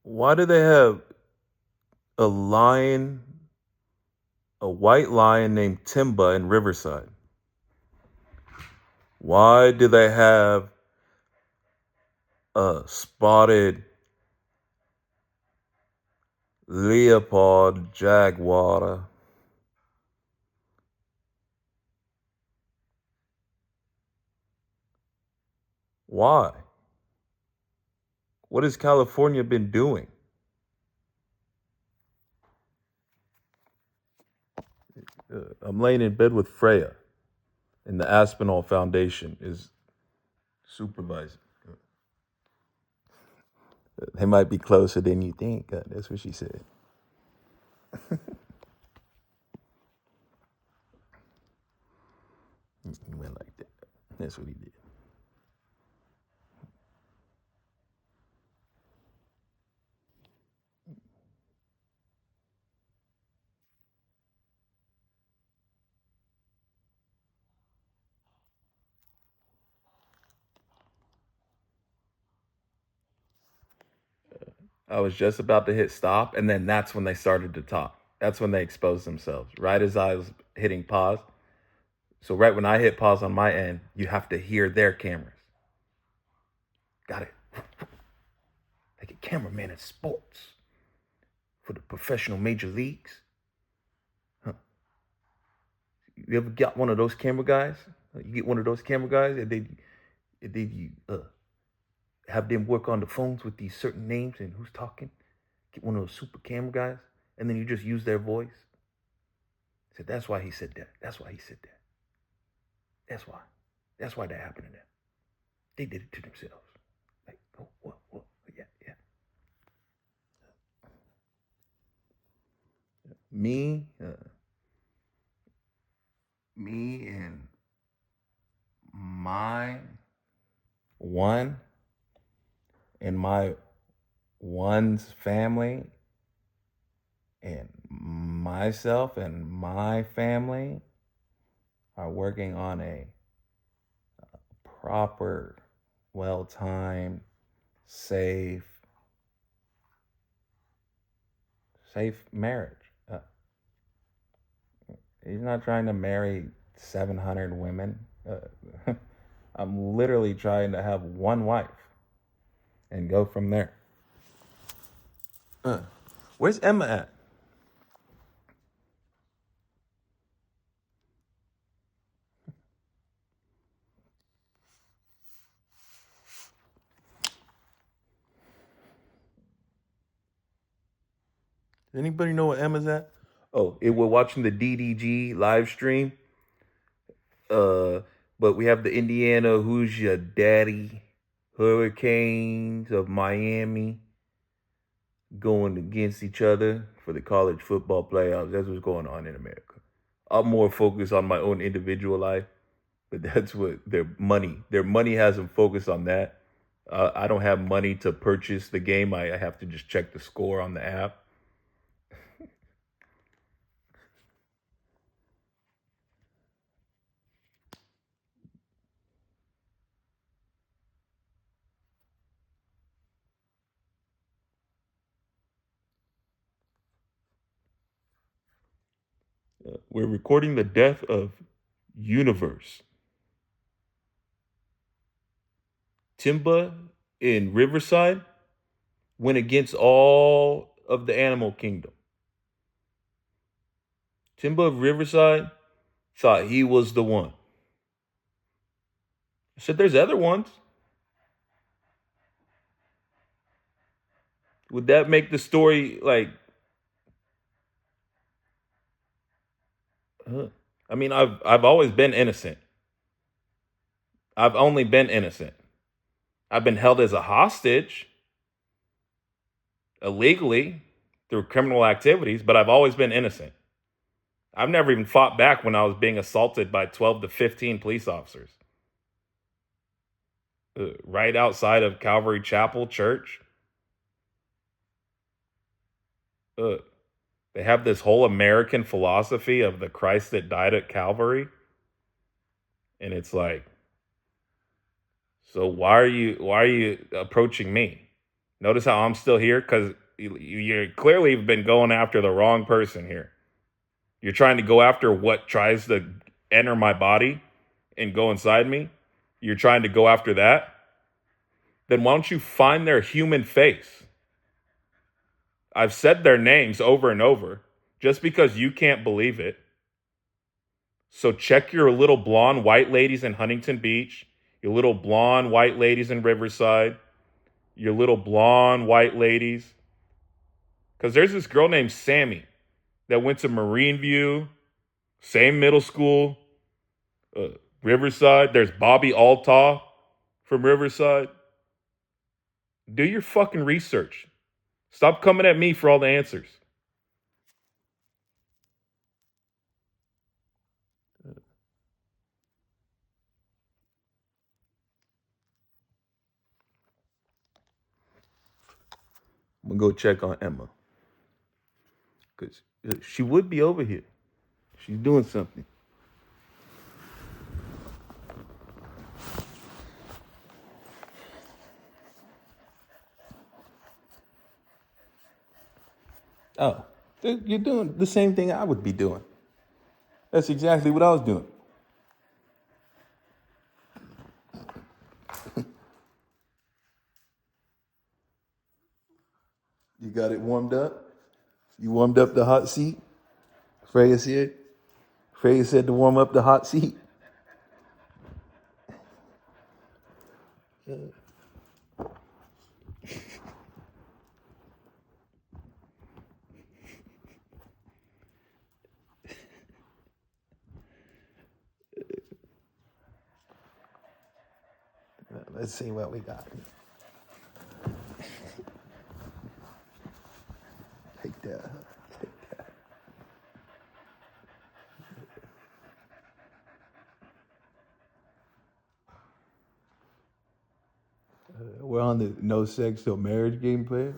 Why do they have a lion, a white lion named Timba in Riverside? Why do they have a spotted leopard jaguar? Why? What has California been doing? I'm laying in bed with Freya, and the Aspinall Foundation is supervising. They might be closer than you think. That's what she said. He went like that. That's what he did. I was just about to hit stop, and then that's when they started to talk. That's when they exposed themselves. Right as I was hitting pause. So right when I hit pause on my end, you have to hear their cameras. Got it. Like a cameraman in sports for the professional major leagues. Huh. You ever got one of those camera guys? You get one of those camera guys, and then you have them work on the phones with these certain names and who's talking. Get one of those super camera guys, and then you just use their voice. Said that's why he said that. That's why he said that. That's why. That's why that happened to them. They did it to themselves. Like, oh, what? Yeah, yeah. Me, me and my one and my one's family and myself and my family are working on a proper, well-timed, safe, safe marriage. He's not trying to marry 700 women. I'm literally trying to have one wife and go from there. Uh, where's Emma at? Does anybody know where Emma's at? Oh, we're watching the DDG live stream. Uh, but we have the Indiana Who's Your Daddy Hurricanes of Miami going against each other for the college football playoffs. That's what's going on in America. I'm more focused on my own individual life, but that's what their money has them focused on that. I don't have money to purchase the game. I have to just check the score on the app. We're recording the death of Universe. Timba in Riverside went against all of the animal kingdom. Timba of Riverside thought he was the one. I said, there's other ones. Would that make the story like? I mean, I've always been innocent. I've only been innocent. I've been held as a hostage illegally through criminal activities, but I've always been innocent. I've never even fought back when I was being assaulted by 12 to 15 police officers. Right outside of Calvary Chapel Church. Uh, they have this whole American philosophy of the Christ that died at Calvary. And it's like, so why are you approaching me? Notice how I'm still here? Because you clearly have been going after the wrong person here. You're trying to go after what tries to enter my body and go inside me. You're trying to go after that. Then why don't you find their human face? I've said their names over and over just because you can't believe it. So check your little blonde white ladies in Huntington Beach, your little blonde white ladies in Riverside, your little blonde white ladies. Because there's this girl named Sammy that went to Marine View, same middle school, Riverside. There's Bobby Altaw from Riverside. Do your fucking research. Stop coming at me for all the answers. I'm gonna go check on Emma because she would be over here. She's doing something. Oh, you're doing the same thing I would be doing. That's exactly what I was doing. You got it warmed up? You warmed up the hot seat? Freya said. Freya said to warm up the hot seat. Let's see what we got. Take that. We're on the no sex till marriage gameplay.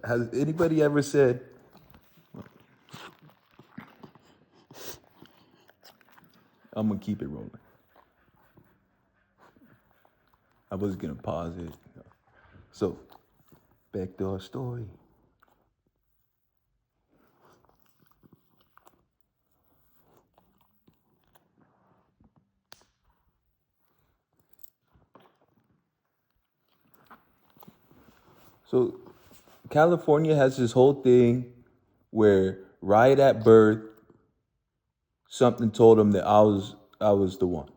Has anybody ever said, I'm gonna keep it rolling? I was gonna pause it. So, back to our story. So, California has this whole thing where right at birth, something told them that I was the one.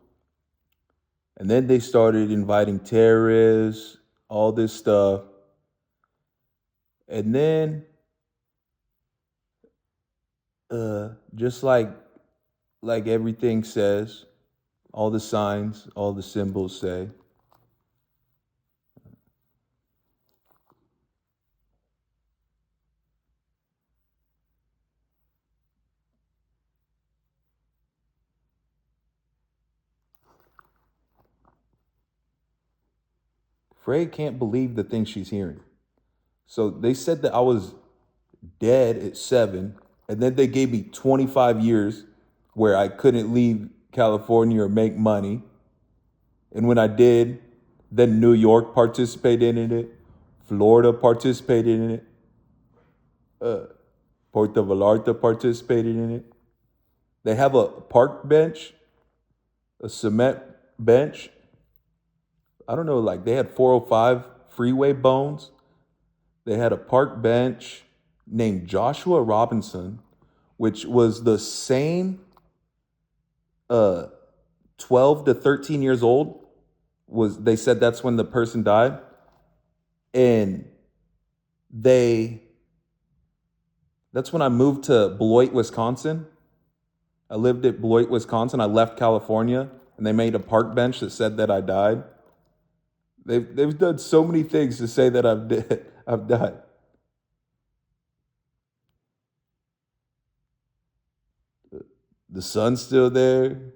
And then they started inviting terrorists, all this stuff. And then just like everything says, all the signs, all the symbols say, Frey can't believe the things she's hearing. So they said that I was dead at 7, and then they gave me 25 years where I couldn't leave California or make money. And when I did, then New York participated in it, Florida participated in it, Puerto Vallarta participated in it. They have a park bench, a cement bench. I don't know, like they had 405 freeway bones. They had a park bench named Joshua Robinson, which was the same 12 to 13 years old. They said that's when the person died. And that's when I moved to Beloit, Wisconsin. I lived at Beloit, Wisconsin. I left California, and they made a park bench that said that I died. They've done so many things to say that I've died. The sun's still there.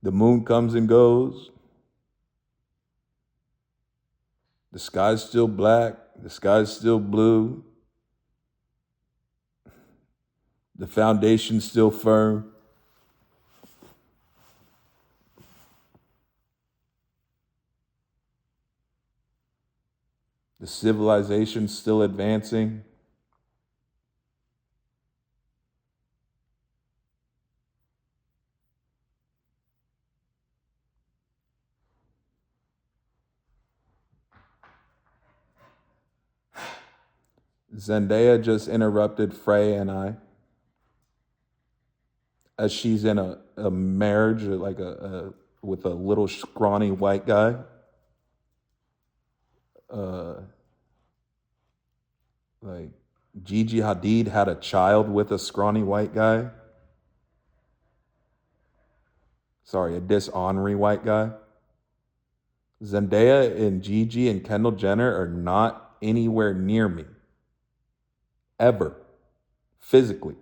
The moon comes and goes. The sky's still black. The sky's still blue. The foundation's still firm. The civilization's still advancing. Zendaya just interrupted Frey and I as she's in a marriage like with a little scrawny white guy. Uh, like Gigi Hadid had a child with a scrawny white guy. Sorry, a dishonorary white guy. Zendaya and Gigi and Kendall Jenner are not anywhere near me. Ever. Physically.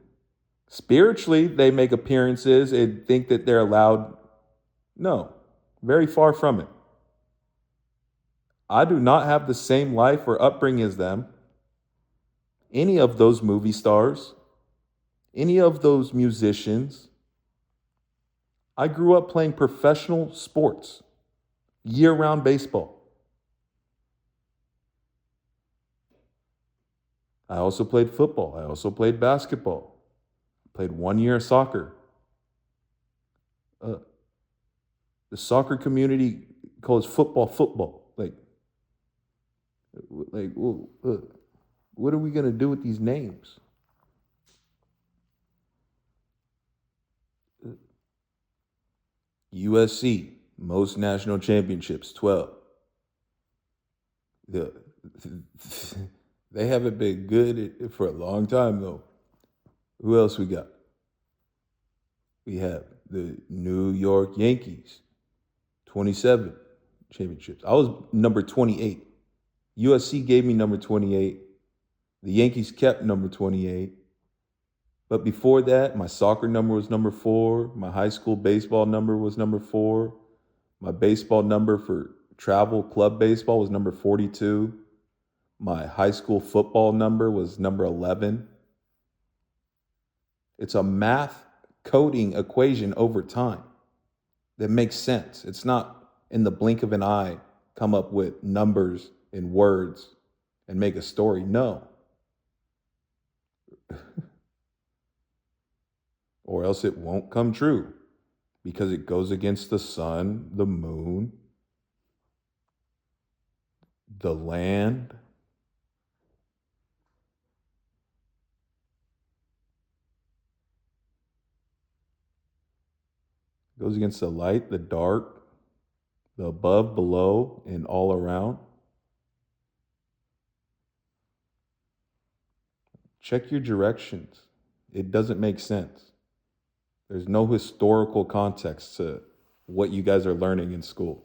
Spiritually, they make appearances and think that they're allowed. No, very far from it. I do not have the same life or upbringing as them. Any of those movie stars, any of those musicians. I grew up playing professional sports, year round baseball. I also played football. I also played basketball. Played 1 year of soccer. Uh, the soccer community calls football football. What are we going to do with these names? USC, most national championships, 12. The, they haven't been good for a long time, though. Who else we got? We have the New York Yankees, 27 championships. I was number 28. USC gave me number 28. The Yankees kept number 28. But before that, my soccer number was number 4. My high school baseball number was number 4. My baseball number for travel club baseball was number 42. My high school football number was number 11. It's a math coding equation over time that makes sense. It's not in the blink of an eye come up with numbers and words and make a story. No. Or else it won't come true because it goes against the sun, the moon, the land. It goes against the light, the dark, the above, below, and all around. Check your directions. It doesn't make sense. There's no historical context to what you guys are learning in school.